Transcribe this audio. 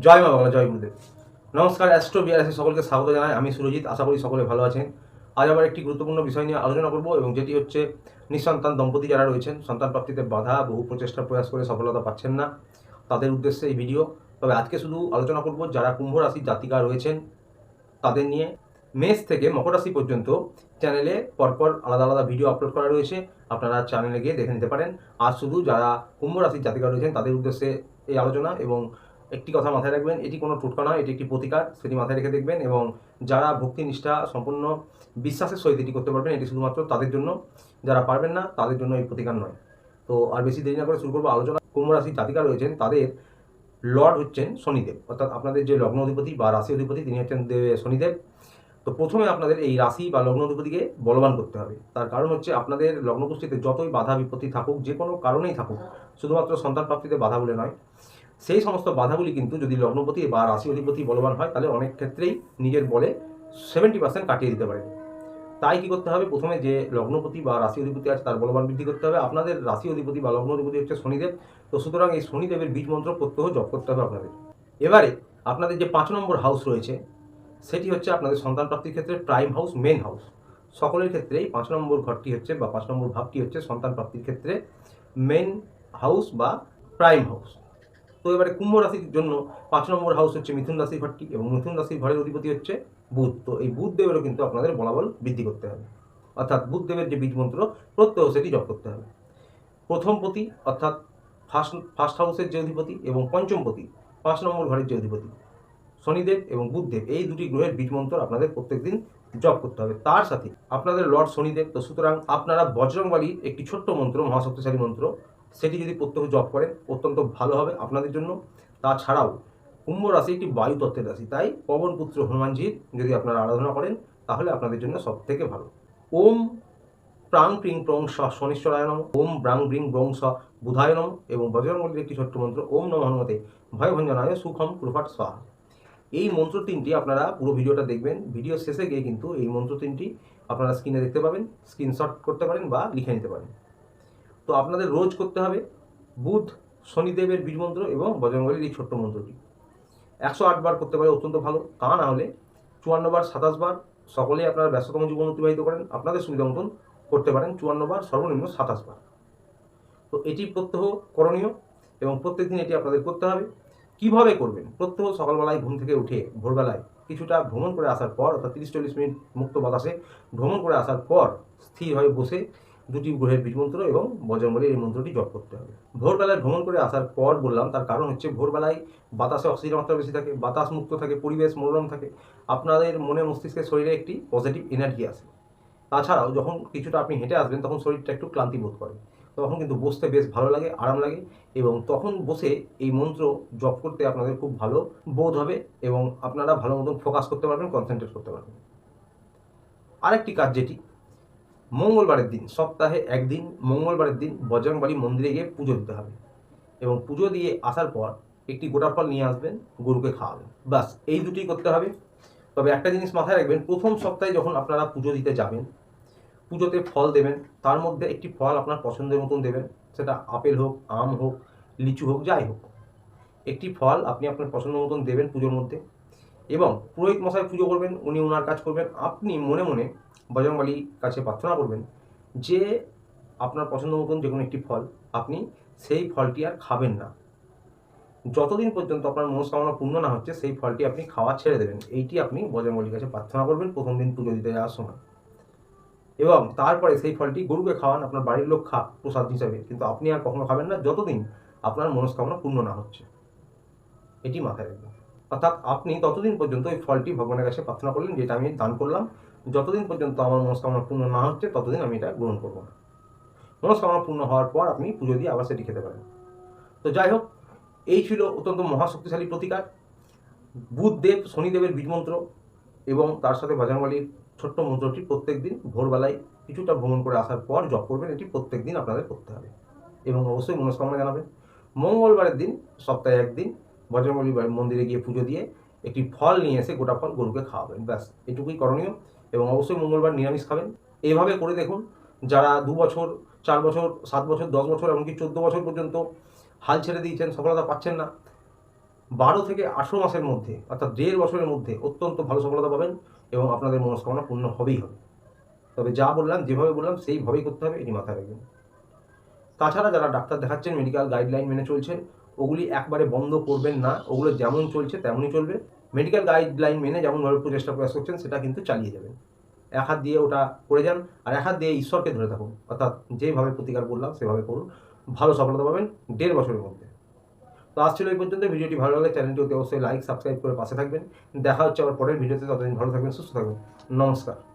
জয় মা বাংলা, জয় গুরুদেব। নমস্কার, অ্যাস্ট্রো বিআরএসে সকলকে স্বাগত জানাই। আমি সুরজিৎ, আশা করি সকলে ভালো আছেন। আজ আবার একটি গুরুত্বপূর্ণ বিষয় নিয়ে আলোচনা করব, এবং যেটি হচ্ছে নিঃসন্তান দম্পতি যারা রয়েছেন, সন্তান প্রাপ্তিতে বাধা, বহু প্রচেষ্টা প্রয়াস করে সফলতা পাচ্ছেন না, তাদের উদ্দেশ্যে এই ভিডিও। তবে আজকে শুধু আলোচনা করব যারা কুম্ভ রাশির জাতিকা রয়েছেন তাদের নিয়ে। মেষ থেকে মকর রাশি পর্যন্ত চ্যানেলে পরপর আলাদা আলাদা ভিডিও আপলোড করা রয়েছে, আপনারা চ্যানেলে গিয়ে দেখে নিতে পারেন। আর শুধু যারা কুম্ভ রাশির জাতিকা রয়েছেন তাদের উদ্দেশ্যে এই আলোচনা। এবং একটি কথা মাথায় রাখবেন, এটি কোনো টোটকা নয়, এটি একটি প্রতিকার, সেটি মাথায় রেখে দেখবেন। এবং যারা ভক্তি নিষ্ঠা সম্পূর্ণ বিশ্বাসের সহিত এটি করতে পারবেন, এটি শুধুমাত্র তাদের জন্য। যারা পারবেন না তাদের জন্য এই প্রতিকার নয়। তো আর বেশি দেরি না করে শুরু করবো আলোচনা। কুম্ভ রাশির জাতিকা রয়েছেন তাদের লর্ড হচ্ছেন শনিদেব, অর্থাৎ আপনাদের যে লগ্ন অধিপতি বা রাশি অধিপতি তিনি হচ্ছেন শনিদেব। তো প্রথমে আপনাদের এই রাশি বা লগ্ন অধিপতিকে বলবান করতে হবে। তার কারণ হচ্ছে আপনাদের লগ্নপুষ্টিতে যতই বাধা বিপত্তি থাকুক, যে কোনো কারণেই থাকুক, শুধুমাত্র সন্তান প্রাপ্তিতে বাধা বলে নয়, সেই সমস্ত বাধাগুলি কিন্তু যদি লগ্নপতি বা রাশি অধিপতি বলবান হয় তাহলে অনেক ক্ষেত্রেই নিজের বলে 70% কাটিয়ে দিতে পারে। তাই কি করতে হবে, প্রথমে যে লগ্নপতি বা রাশি অধিপতি আছে তার বলবান বৃদ্ধি করতে হবে। আপনাদের রাশি অধিপতি বা লগ্ন অধিপতি হচ্ছে শনিদেব, তো সুতরাং এই শনিদেবের বীজ মন্ত্র প্রত্যহ জপ করতে হবে আপনাদের। এবারে আপনাদের যে 5 নম্বর হাউস রয়েছে সেটি হচ্ছে আপনাদের সন্তান প্রাপ্তির ক্ষেত্রে প্রাইম হাউস, মেন হাউস। সকলের ক্ষেত্রেই 5 নম্বর ঘরটি হচ্ছে বা 5 নম্বর ভাবটি হচ্ছে সন্তান প্রাপ্তির ক্ষেত্রে মেন হাউস বা প্রাইম হাউস। তো এবারে কুম্ভ রাশির জন্য 5 নম্বর হাউস হচ্ছে মিথুন রাশির ঘরটি, এবং মিথুন রাশির ঘরের অধিপতি হচ্ছে বুধ। তো এই বুধ দেবেরও কিন্তু আপনাদের বলাবল বৃদ্ধি করতে হবে, অর্থাৎ বুধ দেবের যে বীজ মন্ত্র প্রত্যহ সেটি জপ করতে হবে। প্রথম পতি অর্থাৎ ফার্স্ট হাউসের যে অধিপতি, এবং পঞ্চম পতি 5 নম্বর ঘরের যে অধিপতি শনিদেব এবং বুধদেব, এই দুটি গ্রহের বীজ মন্ত্র আপনাদের প্রত্যেকদিন জপ করতে হবে। তার সাথে আপনাদের লর্ড শনিদেব, তো সুতরাং আপনারা বজরংবলীর একটি ছোট্ট মন্ত্র, মহাশক্তিশালী মন্ত্র, সেটি যদি প্রত্যহ জপ করেন অত্যন্ত ভালো হবে আপনাদের জন্য। তাছাড়াও কুম্ভ রাশি একটি বায়ু তত্ত্বের রাশি, তাই পবনপুত্র হনুমানজির যদি আপনারা আরাধনা করেন তাহলে আপনাদের জন্য সব থেকে ভালো। ওম প্রাং প্রিং প্রং স শনিশ্বরায় নম, ওম ব্রাং ব্রিং ব্রং স বুধায় নম, এবং বজরংবলীর একটি ছোট্ট মন্ত্র ওম নম হনুমতে ভয়ভঞ্জনায় সুখম কুরুফাট স্বাহা। এই মন্ত্র তিনটি আপনারা পুরো ভিডিওটা দেখবেন, ভিডিও শেষে গিয়ে কিন্তু এই মন্ত্র তিনটি আপনারা স্ক্রিনে দেখতে পাবেন, স্ক্রিনশট করতে পারেন বা লিখে নিতে পারেন। তো আপনাদের রোজ করতে হবে বুধ শনিদেবের বীজ মন্ত্র এবং বজরংবলীর এই ছোট্ট মন্ত্রটি 108 বার করতে পারে অত্যন্ত ভালো। তা না হলে 54 বার, 27 বার, সকলেই আপনারা ব্যস্ততম জীবন অতিবাহিত করেন, আপনাদের সুবিধা মতন করতে পারেন 54 বার, সর্বনিম্ন 27 বার। তো এটি প্রত্যহ করণীয় এবং প্রত্যেকদিন এটি আপনাদের করতে হবে। কিভাবে করবেন, প্রত্যহ সকালবেলায় ঘুম থেকে উঠে ভোরবেলায় কিছুটা ভ্রমণ করে আসার পর, অর্থাৎ 30-40 মিনিট মুক্ত বাতাসে ভ্রমণ করে আসার পর স্থির হয়ে বসে দুটি গ্রহের বীজ মন্ত্র এবং বজরংবলীর এই মন্ত্রটি জপ করতে হবে। ভোরবেলায় ভ্রমণ করে আসার পর বললাম, তার কারণ হচ্ছে ভোরবেলায় বাতাসে অক্সিজেন মাত্রা বেশি থাকে, বাতাস মুক্ত থাকে, পরিবেশ মনোরম থাকে, আপনাদের মনে মস্তিষ্কে শরীরে একটি পজিটিভ এনার্জি আসে। তাছাড়াও যখন কিছুটা আপনি হেঁটে আসবেন তখন শরীরটা একটু ক্লান্তি বোধ করে, তখন কিন্তু বসতে বেশ ভালো লাগে, আরাম লাগে, এবং তখন বসে এই মন্ত্র জপ করতে আপনাদের খুব ভালো বোধ হবে এবং আপনারা ভালো মতন ফোকাস করতে পারবেন, কনসেন্ট্রেট করতে পারবেন। আরেকটি কাজ, যেটি মঙ্গলবারের দিন, সপ্তাহে একদিন মঙ্গলবারের দিন বজরংবলী মন্দিরে গিয়ে পুজো দিতে হবে, এবং পুজো দিয়ে আসার পর একটি গোটা ফল নিয়ে আসবেন, গরুকে খাওয়াবেন, বাস এই দুটি করতে হবে। তবে একটা জিনিস মাথায় রাখবেন, প্রথম সপ্তাহে যখন আপনারা পুজো দিতে যাবেন, পুজোতে ফল দেবেন, তার মধ্যে একটি ফল আপনার পছন্দের মতন দেবেন, সেটা আপেল হোক, আম হোক, লিচু হোক, যাই হোক, একটি ফল আপনি আপনার পছন্দ মতন দেবেন পুজোর মধ্যে। এবং পুরোহিত মশাই পুজো করবেন, উনি ওনার কাজ করবেন, আপনি মনে মনে বজরংবলীর কাছে প্রার্থনা করবেন যে আপনার পছন্দ মতন যে কোনো একটি ফল আপনি সেই ফলটি আর খাবেন না, যতদিন পর্যন্ত আপনার মনস্কামনা পূর্ণ না হচ্ছে সেই ফলটি আপনি খাওয়া ছেড়ে দেবেন। এইটি আপনি বজরংবলীর কাছে প্রার্থনা করবেন প্রথম দিন পুজো দিতে যাওয়ার সময়, এবং তারপরে সেই ফলটি গরুকে খাওয়ান, আপনার বাড়ির লোক খা প্রসাদ হিসাবে, কিন্তু আপনি আর কখনো খাবেন না যতদিন আপনার মনস্কামনা পূর্ণ না হচ্ছে। এটি মাথায় রাখবেন। অর্থাৎ আপনি ততদিন পর্যন্ত এই ফলটি ভগবানের কাছে প্রার্থনা করলেন, যেটা আমি দান করলাম, যতদিন পর্যন্ত আমার মনস্কামনা পূর্ণ না হচ্ছে ততদিন আমি এটা গ্রহণ করবো না। মনস্কামনা পূর্ণ হওয়ার পর আপনি পুজো দিয়ে আবার সেটি খেতে পারেন। তো যাই হোক, এই ছিল অত্যন্ত মহাশক্তিশালী প্রতিকার, বুধদেব শনিদেবের বীজ মন্ত্র এবং তার সাথে বজরংবলীর ছোট্ট মন্ত্রটি প্রত্যেক দিন ভোরবেলায় কিছুটা ভ্রমণ করে আসার পর জপ করবেন। এটি প্রত্যেক দিন আপনাদের করতে হবে এবং অবশ্যই মনস্কামনা জানাবেন। মঙ্গলবারের দিন, সপ্তাহে একদিন বজরংবলী মন্দিরে গিয়ে পুজো দিয়ে একটি ফল নিয়ে এসে গোটা ফল গরুকে খাওয়াবেন, ব্যাস এটুকুই করণীয়। এবং অবশ্যই মঙ্গলবার নিরামিষ খাবেন। এইভাবে করে দেখুন, যারা 2 বছর, 4 বছর, 7 বছর, 10 বছর, এমনকি 14 বছর পর্যন্ত হাল ছেড়ে দিয়েছেন, সফলতা পাচ্ছেন না, 12 থেকে 18 মাসের মধ্যে অর্থাৎ 1.5 বছরের মধ্যে অত্যন্ত ভালো সফলতা পাবেন এবং আপনাদের মনস্কামনা পূর্ণ হবেই হবে। তবে যা বললাম, যেভাবে বললাম সেইভাবেই করতে হবে, এটি মাথায় রাখবেন। তাছাড়া যারা ডাক্তার দেখাচ্ছেন, মেডিকেল গাইডলাইন মেনে চলছেন, ওগুলি একবারে বন্ধ করবেন না। ওগুলো যেমন চলছে তেমনই চলবে। মেডিকেল গাইডলাইন মেনে যেমনভাবে প্রচেষ্টা প্রয়াস করছেন সেটা কিন্তু চালিয়ে যাবেন। এক হাত দিয়ে ওটা করে যান আর এক হাত দিয়ে ঈশ্বরকে ধরে থাকুন। অর্থাৎ যেভাবে প্রতিকার বললাম সেভাবে করুন, ভালো সফলতা পাবেন 1.5 বছরের মধ্যে। তো আজ ছিল এই পর্যন্ত। ভিডিওটি ভালো লাগলে চ্যানেলটি অতি অবশ্যই লাইক, সাবস্ক্রাইব করে পাশে থাকবেন। দেখা হচ্ছে আবার পরের ভিডিওতে। ততদিন ভালো থাকবেন, সুস্থ থাকবেন। নমস্কার।